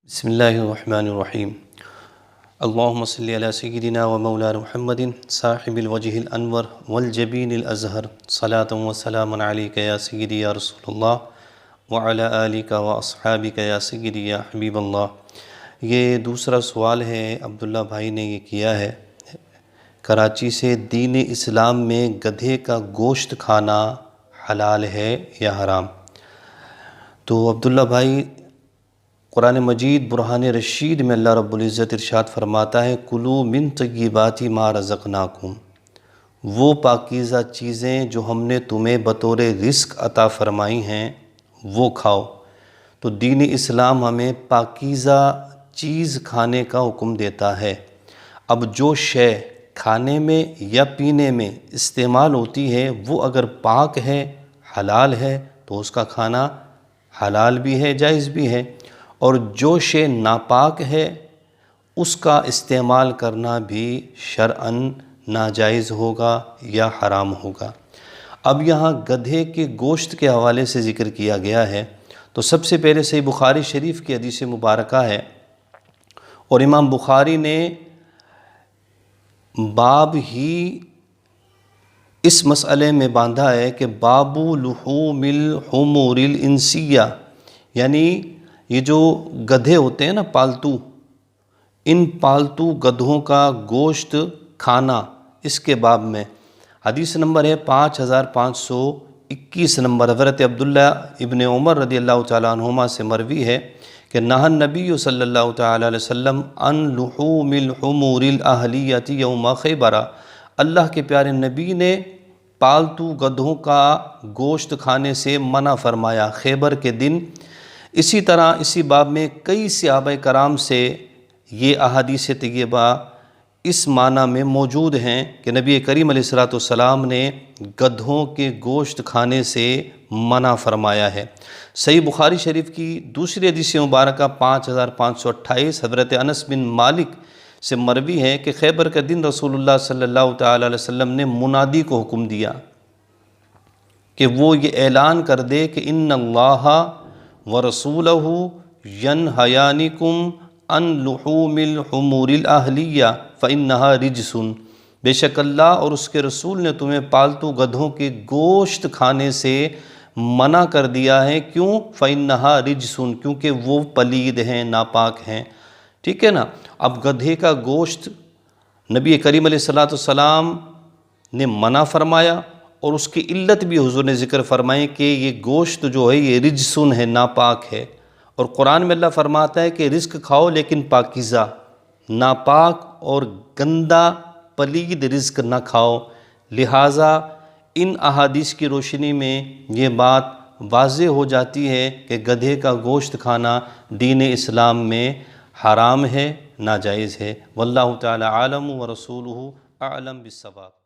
بسم اللہ الرحمن الرحیم اللہم صلی علی سیدنا و مولانا محمد صاحب الوجہ الانور والجبین الازہر صلاۃ و سلام علیک یا سیدی یا رسول اللہ وعلی آلک و اصحابک یا سیدی یا حبیب اللہ۔ یہ دوسرا سوال ہے، عبداللہ بھائی نے یہ کیا ہے کراچی سے، دین اسلام میں گدھے کا گوشت کھانا حلال ہے یا حرام؟ تو عبداللہ بھائی، قرآن مجید برہان رشید میں اللہ رب العزت ارشاد فرماتا ہے کلوا من طیبات ما رزقناکم، وہ پاکیزہ چیزیں جو ہم نے تمہیں بطور رزق عطا فرمائی ہیں وہ کھاؤ۔ تو دین اسلام ہمیں پاکیزہ چیز کھانے کا حکم دیتا ہے۔ اب جو شے کھانے میں یا پینے میں استعمال ہوتی ہے وہ اگر پاک ہے، حلال ہے، تو اس کا کھانا حلال بھی ہے، جائز بھی ہے، اور جو شے ناپاک ہے اس کا استعمال کرنا بھی شرعاً ناجائز ہوگا یا حرام ہوگا۔ اب یہاں گدھے کے گوشت کے حوالے سے ذکر کیا گیا ہے، تو سب سے پہلے صحیح بخاری شریف کی حدیث مبارکہ ہے، اور امام بخاری نے باب ہی اس مسئلے میں باندھا ہے کہ باب لحوم الحمور الانسیہ، یعنی یہ جو گدھے ہوتے ہیں نا پالتو، ان پالتو گدھوں کا گوشت کھانا، اس کے باب میں حدیث نمبر ہے 5521 نمبر، حضرت عبداللہ ابن عمر رضی اللہ تعالیٰ عنہما سے مروی ہے کہ نہى النبی صلی اللہ تعالیٰ علیہ وسلم عن لحوم الحمور الاہلیۃ یوم خیبر، اللہ کے پیارے نبی نے پالتو گدھوں کا گوشت کھانے سے منع فرمایا خیبر کے دن۔ اسی طرح اسی باب میں کئی صحابہ کرام سے یہ احادیث طیبہ اس معنی میں موجود ہیں کہ نبی کریم علیہ السلام نے گدھوں کے گوشت کھانے سے منع فرمایا ہے۔ صحیح بخاری شریف کی دوسری حدیث مبارکہ 5528 حضرت انس بن مالک سے مروی ہے کہ خیبر کے دن رسول اللہ صلی اللہ تعالیٰ علیہ وسلم نے منادی کو حکم دیا کہ وہ یہ اعلان کر دے کہ ان اللہ وَرَسُولَهُ يَنْهَيَانِكُمْ عَنْ لُحُومِ الْحُمُورِ الْأَهْلِيَّةِ فَإِنَّهَا رِجْسٌ، بے شک اللہ اور اس کے رسول نے تمہیں پالتو گدھوں کے گوشت کھانے سے منع کر دیا ہے۔ کیوں؟ فَإِنَّهَا رِجْسٌ، کیونکہ وہ پلید ہیں، ناپاک ہیں۔ ٹھیک ہے نا؟ اب گدھے کا گوشت نبی کریم علیہ السلام نے منع فرمایا، اور اس کی علت بھی حضور نے ذکر فرمائی کہ یہ گوشت جو ہے یہ رجسن ہے، ناپاک ہے، اور قرآن میں اللہ فرماتا ہے کہ رزق کھاؤ لیکن پاکیزہ، ناپاک اور گندہ پلید رزق نہ کھاؤ۔ لہٰذا ان احادیث کی روشنی میں یہ بات واضح ہو جاتی ہے کہ گدھے کا گوشت کھانا دین اسلام میں حرام ہے، ناجائز ہے۔ واللہ تعالی عالم ورسولہ اعلم بالصواب۔